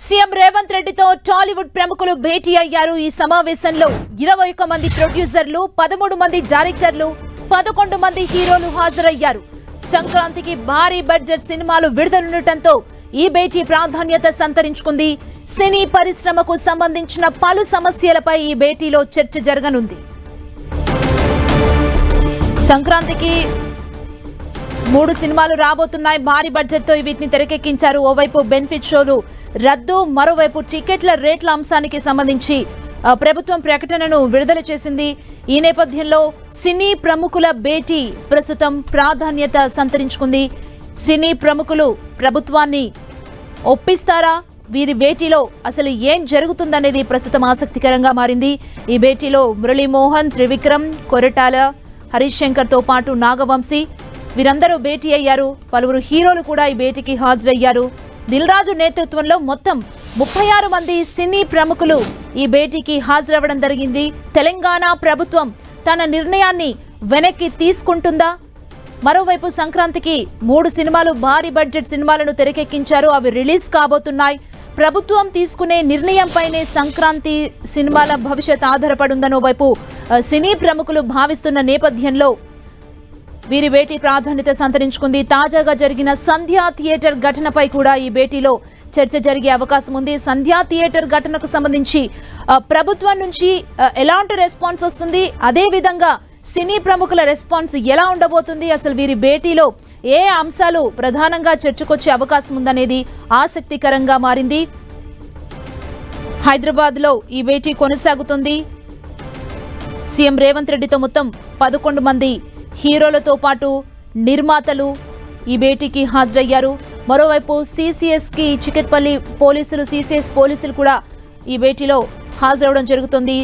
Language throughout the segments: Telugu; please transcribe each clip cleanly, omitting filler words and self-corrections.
సీఎం రేవంత్ రెడ్డితో టాలీవుడ్ ప్రముఖులు భేటీ అయ్యారు. ఈ సమావేశంలో 21 మంది ప్రొడ్యూసర్లు, 13 మంది డైరెక్టర్లు, 11 మంది హీరోలు హాజరయ్యారు. సంక్రాంతికి భారీ బడ్జెట్ సినిమాలు విడుదలనుండటంతో ఈ భేటీ ప్రాధాన్యత సంతరించుకుంది. సినీ పరిశ్రమకు సంబంధించిన పలు సమస్యలపై ఈ భేటీలో చర్చ జరగనుంది. సంక్రాంతికి 3 సినిమాలు రాబోతున్నాయి. భారీ బడ్జెట్ తో వీటిని తెరకెక్కించారు. ఓవైపు బెనిఫిట్ షోలు రద్దు, మరోవైపు టికెట్ల రేట్ల అంశానికి సంబంధించి ప్రభుత్వం ప్రకటనను విడుదల చేసింది. ఈ నేపథ్యంలో సినీ ప్రముఖుల భేటీ ప్రస్తుతం ప్రాధాన్యత సంతరించుకుంది. సినీ ప్రముఖులు ప్రభుత్వాన్ని ఒప్పిస్తారా? వీరి భేటీలో అసలు ఏం జరుగుతుందనేది ప్రస్తుతం ఆసక్తికరంగా మారింది. ఈ భేటీలో మురళీమోహన్, త్రివిక్రమ్, కొరటాల, హరీష్ శంకర్ తో పాటు నాగవంశీ వీరందరూ భేటీ అయ్యారు. పలువురు హీరోలు కూడా ఈ భేటీకి హాజరయ్యారు. దిల్ రాజు నేతృత్వంలో మొత్తం 36 మంది సినీ ప్రముఖులు ఈ భేటీకి హాజరవ్వడం జరిగింది. తెలంగాణ ప్రభుత్వం తన నిర్ణయాన్ని వెనక్కి తీసుకుంటుందా? మరోవైపు సంక్రాంతికి 3 సినిమాలు భారీ బడ్జెట్ సినిమాలను తెరకెక్కించారు. అవి రిలీజ్ కాబోతున్నాయి. ప్రభుత్వం తీసుకునే నిర్ణయంపైనే సంక్రాంతి సినిమాల భవిష్యత్ ఆధారపడుందనో వైపు సినీ ప్రముఖులు భావిస్తున్న నేపథ్యంలో వీరి భేటీ ప్రాధాన్యత సంతరించుకుంది. తాజాగా జరిగిన సంధ్యా థియేటర్ ఘటనపై కూడా ఈ భేటీలో చర్చ జరిగే అవకాశం ఉంది. సంధ్యా థియేటర్ ఘటనకు సంబంధించి ప్రభుత్వం నుంచి ఎలాంటి రెస్పాన్స్ వస్తుంది, అదే విధంగా సినీ ప్రముఖుల రెస్పాన్స్ ఎలా ఉండబోతుంది, అసలు వీరి భేటీలో ఏ అంశాలు ప్రధానంగా చర్చకొచ్చే అవకాశం ఉందనేది ఆసక్తికరంగా మారింది. హైదరాబాద్ లో ఈ భేటీ కొనసాగుతుంది. సీఎం రేవంత్ రెడ్డితో మొత్తం 11 మంది హీరోలతో పాటు నిర్మాతలు ఈ భేటీకి హాజరయ్యారు. మరోవైపు సిసిఎస్ కి చికెట్పల్లి పోలీసులు, సిసిఎస్ పోలీసులు కూడా ఈ భేటీలో హాజరవడం జరుగుతుంది.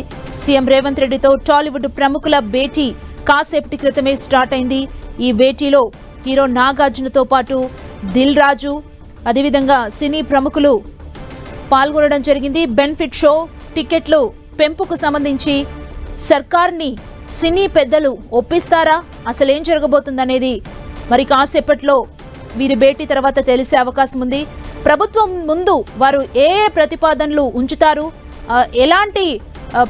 సీఎం రేవంత్ రెడ్డితో టాలీవుడ్ ప్రముఖుల భేటీ కాసేపటి క్రితమే స్టార్ట్ అయింది. ఈ భేటీలో హీరో నాగార్జునతో పాటు దిల్ రాజు, అదేవిధంగా సినీ ప్రముఖులు పాల్గొనడం జరిగింది. బెనిఫిట్ షో, టికెట్లు పెంపుకు సంబంధించి సర్కార్ని సినీ పెద్దలు ఒప్పిస్తారా? అసలేం జరగబోతుందనేది మరి కాసేపట్లో వీరి భేటీ తర్వాత తెలిసే అవకాశం ఉంది. ప్రభుత్వం ముందు వారు ఏ ప్రతిపాదనలు ఉంచుతారు, ఎలాంటి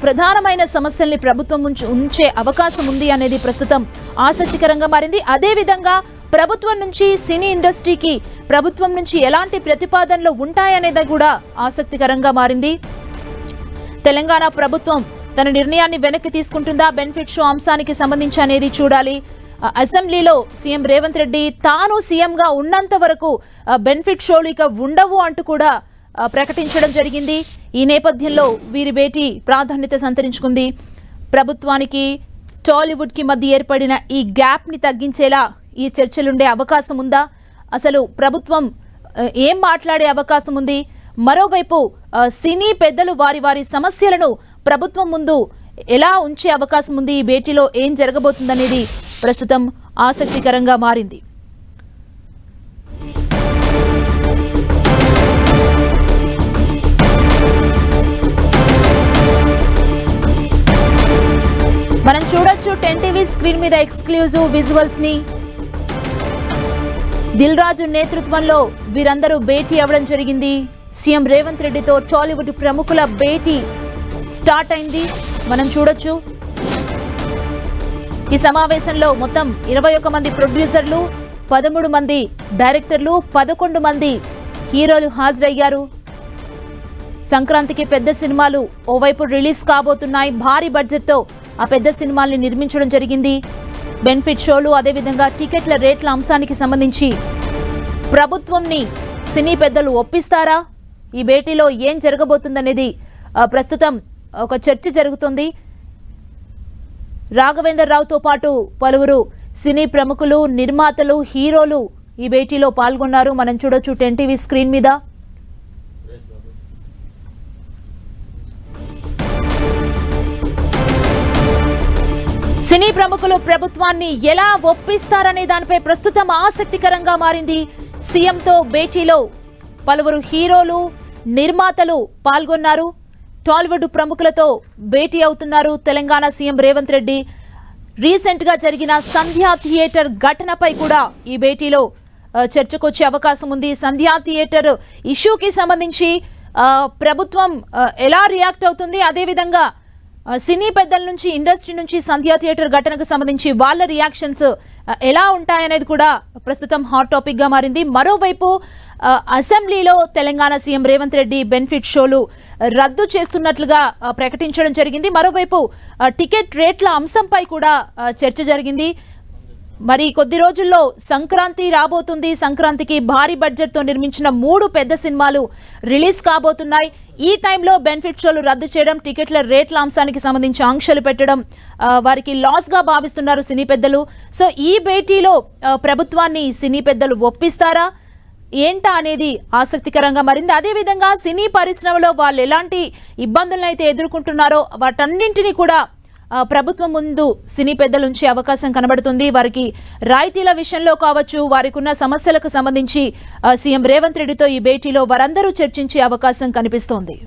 ప్రధానమైన సమస్యల్ని ప్రభుత్వం ఉంచే అవకాశం ఉంది అనేది ప్రస్తుతం ఆసక్తికరంగా మారింది. అదేవిధంగా ప్రభుత్వం నుంచి సినీ ఇండస్ట్రీకి ప్రభుత్వం నుంచి ఎలాంటి ప్రతిపాదనలు ఉంటాయనేది కూడా ఆసక్తికరంగా మారింది. తెలంగాణ ప్రభుత్వం తన నిర్ణయాన్ని వెనక్కి తీసుకుంటుందా? బెనిఫిట్ షో అంశానికి సంబంధించి అనేది చూడాలి. అసెంబ్లీలో సీఎం రేవంత్ రెడ్డి తాను సీఎంగా ఉన్నంత వరకు బెనిఫిట్ షోలు ఇక ఉండవు అంటూ కూడా ప్రకటించడం జరిగింది. ఈ నేపథ్యంలో వీరి భేటీ ప్రాధాన్యత సంతరించుకుంది. ప్రభుత్వానికి టాలీవుడ్ కి మధ్య ఏర్పడిన ఈ గ్యాప్ ని తగ్గించేలా ఈ చర్చలుండే అవకాశం ఉందా? అసలు ప్రభుత్వం ఏం మాట్లాడే అవకాశం ఉంది? మరోవైపు సినీ పెద్దలు వారి వారి సమస్యలను ప్రభుత్వం ముందు ఎలా ఉంచే అవకాశం ఉంది? ఈ భేటీలో ఏం జరగబోతుందనేది ప్రస్తుతం ఆసక్తికరంగా మారింది. మనం చూడొచ్చు 10 టీవీ స్క్రీన్ మీద ఎక్స్క్లూజివ్ విజువల్స్ ని. దిల్ రాజు నేతృత్వంలో వీరందరూ భేటీ అవ్వడం జరిగింది. సీఎం రేవంత్ రెడ్డితో టాలీవుడ్ ప్రముఖుల భేటీ స్టార్ట్ అయింది. మనం చూడొచ్చు ఈ సమావేశంలో మొత్తం 21 మంది ప్రొడ్యూసర్లు, 13 మంది డైరెక్టర్లు, 11 మంది హీరోలు హాజరయ్యారు. సంక్రాంతికి పెద్ద సినిమాలు ఓవైపు రిలీజ్ కాబోతున్నాయి. భారీ బడ్జెట్తో ఆ పెద్ద సినిమాల్ని నిర్మించడం జరిగింది. బెనిఫిట్ షోలు, అదేవిధంగా టికెట్ల రేట్ల అంశానికి సంబంధించి ప్రభుత్వంని సినీ పెద్దలు ఒప్పిస్తారా? ఈ భేటీలో ఏం జరగబోతుందనేది ప్రస్తుతం ఒక చర్చ జరుగుతుంది. రాఘవేందర్ రావుతో పాటు పలువురు సినీ ప్రముఖులు, నిర్మాతలు, హీరోలు ఈ భేటీలో పాల్గొన్నారు. మనం చూడొచ్చు 10 టీవీ స్క్రీన్ మీద. సినీ ప్రముఖులు ప్రభుత్వాన్ని ఎలా ఒప్పిస్తారనే దానిపై ప్రస్తుతం ఆసక్తికరంగా మారింది. సీఎంతో భేటీలో పలువురు హీరోలు, నిర్మాతలు పాల్గొన్నారు. టాలీవుడ్ ప్రముఖులతో భేటీ అవుతున్నారు తెలంగాణ సీఎం రేవంత్ రెడ్డి. రీసెంట్ గా జరిగిన సంధ్యా థియేటర్ ఘటనపై కూడా ఈ భేటీలో చర్చకొచ్చే అవకాశం ఉంది. సంధ్యా థియేటర్ ఇష్యూకి సంబంధించి ప్రభుత్వం ఎలా రియాక్ట్ అవుతుంది, అదేవిధంగా సినీ పెద్దల నుంచి, ఇండస్ట్రీ నుంచి సంధ్యా థియేటర్ ఘటనకు సంబంధించి వాళ్ళ రియాక్షన్స్ ఎలా ఉంటాయనేది కూడా ప్రస్తుతం హాట్ టాపిక్ గా మారింది. మరోవైపు అసెంబ్లీలో తెలంగాణ సీఎం రేవంత్ రెడ్డి బెనిఫిట్ షోలు రద్దు చేస్తున్నట్లుగా ప్రకటించడం జరిగింది. మరోవైపు టికెట్ రేట్ల అంశంపై కూడా చర్చ జరిగింది. మరి కొద్ది రోజుల్లో సంక్రాంతి రాబోతుంది. సంక్రాంతికి భారీ బడ్జెట్ తో నిర్మించిన 3 పెద్ద సినిమాలు రిలీజ్ కాబోతున్నాయి. ఈ టైంలో బెనిఫిట్ షోలు రద్దు చేయడం, టికెట్ల రేట్ల అంశానికి సంబంధించి ఆంక్షలు పెట్టడం వారికి లాస్ గా భావిస్తున్నారు సినీ పెద్దలు. సో ఈ భేటీలో ప్రభుత్వాన్ని సినీ పెద్దలు ఒప్పిస్తారా ఏంటా అనేది ఆసక్తికరంగా మారింది. అదేవిధంగా సినీ పరిశ్రమలో వాళ్ళు ఎలాంటి ఇబ్బందులను అయితే ఎదుర్కొంటున్నారో వాటన్నింటినీ కూడా ప్రభుత్వం ముందు సినీ పెద్దల నుంచి అవకాశం కనబడుతుంది. వారికి రాయితీల విషయంలో కావచ్చు, వారికి ఉన్న సమస్యలకు సంబంధించి సీఎం రేవంత్ రెడ్డితో ఈ భేటీలో వారందరూ చర్చించే అవకాశం కనిపిస్తోంది.